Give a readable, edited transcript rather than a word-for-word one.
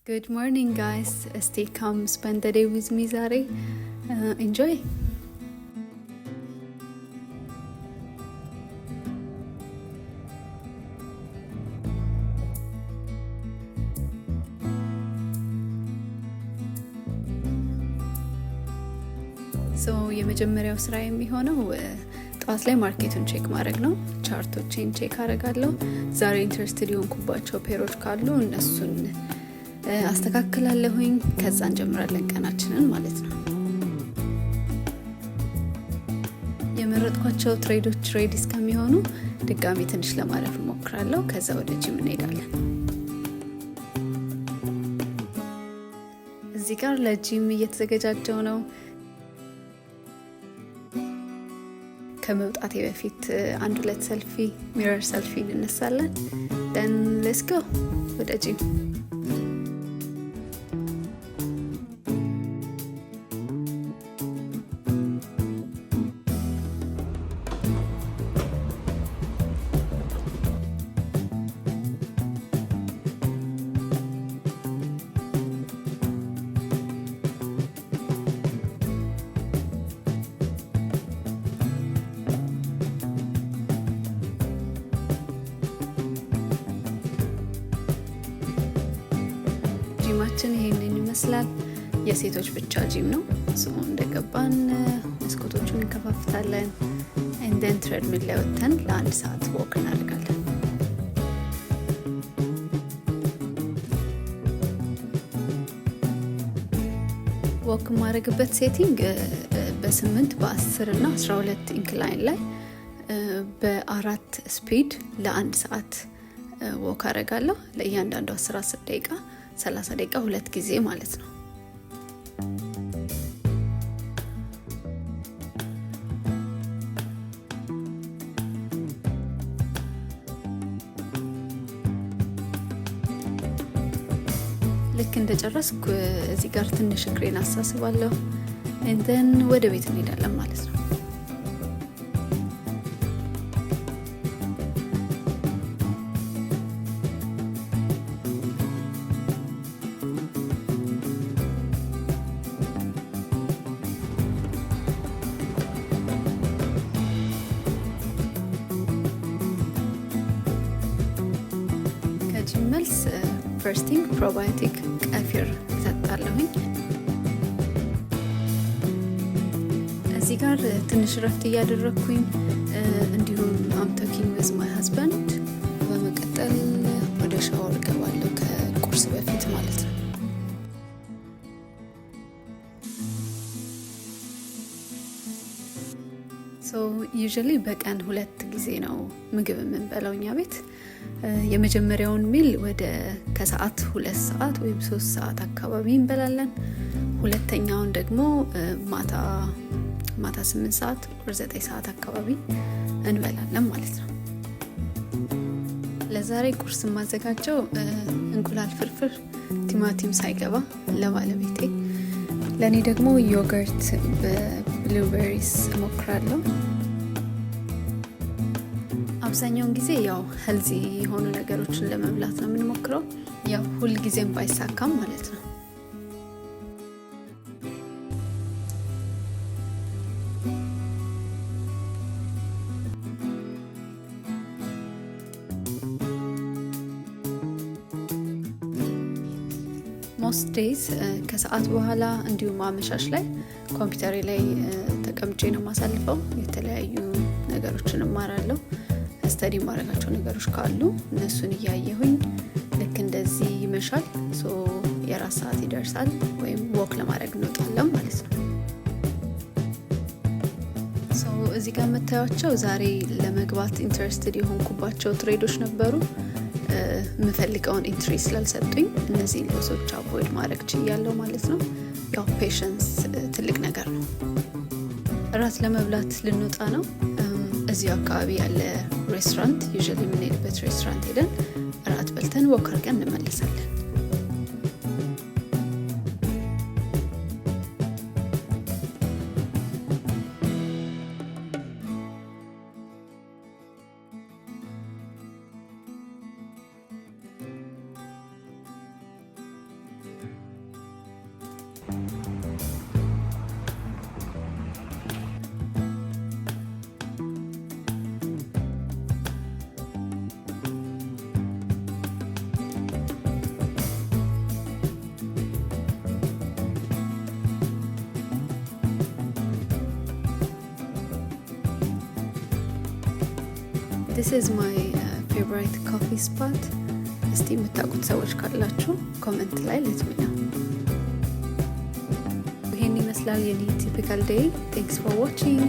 Good morning, guys. Stay calm, spend the day with me ዛሬ enjoy. So የመጀመሪያው ስራ የሚሆነው ጠዋት ላይ ማርኬቱን ቼክ ማድረግ ነው። ቻርቶችን ቼክ አደርጋለሁ። ዛሬ ኢንትረስትድ የሆንኩባቸው ፔሮች ካሉ እነሱን አስተካክላለሁኝ። ከዛ እንጀምራለን ቀናችንን ማለት ነው። የመረጥኳቸው ትሬዶች ሬዲ እስከሚሆኑ ድጋሚ ትንሽ ለማረፍ እሞክራለሁ። ከዛ ወደ ጂም እንሄዳለን። እዚህ ጋር ለጂም እየተዘገጃጀው ነው። ከመውጣቴ በፊት አንድ ሁለት ሰልፊ ሚረር ሰልፊ እንነሳለን። then let's go ወደ ጂም። ጂማችን ይሄንን ይመስላል። የሴቶች ብቻ ጂም ነው። ሰው እንደገባን መስኮቶቹን እንከፋፍታለን። እንደን ትሬድሚል ላይ ወጥተን ለአንድ ሰዓት ወክ እናደርጋለን። ወክ የማደርግበት ሴቲንግ በ8 በ10 እና 12 ኢንክላይን ላይ በ4 ስፒድ ለአንድ ሰዓት ወክ አደርጋለሁ። ለእያንዳንዱ 10 ደቂቃ 30 ደቂቃ ሁለት ጊዜ ማለት ነው። ልክ እንደጨረስኩ እዚህ ጋር ትንሽ እግሬን አሳስባለሁ። እንደን ወደ ቤት እንሄዳለን ማለት ነው። መልስ ፈርስቲንግ ፕሮባዮቲክ ቀፊር እጠጣለሁኝ። እዚህ ጋር ትንሽ ረፍት እያደረግኩኝ እንዲሁም አም ቶኪንግ ዊዝ ማይ ሀዝባንድ። በመቀጠል ወደ ሻወር እገባለሁ ከቁርስ በፊት ማለት ነው። ዩዥሊ በቀን 2 ጊዜ ነው ምግብ የምንበላው እኛ ቤት። የመጀመሪያውን ሚል ወደ ከሰዓት 2 ሰዓት ወይም 3 ሰዓት አካባቢ እንበላለን። ሁለተኛውን ደግሞ ማታ 8 ሰዓት ወደ 9 ሰዓት አካባቢ እንበላለን ማለት ነው። ለዛሬ ቁርስ የማዘጋጀው እንቁላል ፍርፍር ቲማቲም ሳይገባ ለባለቤቴ፣ ለእኔ ደግሞ ዮገርት በብሉቤሪስ እሞክራለሁ። አብዛኛውን ጊዜ ያው ሄልዚ የሆኑ ነገሮችን ለመብላት ነው የምንሞክረው። ያው ሁል ጊዜም ባይሳካም ማለት ነው። ሞስት ዴይዝ ከሰዓት በኋላ እንዲሁም አመሻሽ ላይ ኮምፒውተሬ ላይ ተቀምጬ ነው የማሳልፈው። የተለያዩ ነገሮችን እማራለሁ። ስተዲ ማድረጋቸው ነገሮች ካሉ እነሱን እያየሁኝ ልክ እንደዚህ ይመሻል። የራስ ሰዓት ይደርሳል ወይም ወክ ለማድረግ እንወጣለን ማለት ነው። እዚህ ጋር የምታዩቸው ዛሬ ለመግባት ኢንትረስትድ የሆንኩባቸው ትሬዶች ነበሩ። የምፈልገውን ኢንትሪ ስላልሰጡኝ እነዚህ ሎሶች አቮይድ ማድረግ ችያለሁ ማለት ነው። ያው ፔሽንስ ትልቅ ነገር ነው። እራት ለመብላት ልንወጣ ነው። እዚሁ አካባቢ ያለ ሬስቶራንት ዩዥሊ የምንሄድበት ሬስቶራንት ሄደን እራት በልተን ወክ አድርገን እንመለሳለን። this is my favorite coffee spot. እስቲ የምታውቁት ሰዎች ካላችሁ ኮሜንት ላይ ለትምኛ። ይሄን ይመስላል የኔ typical day. Thanks for watching.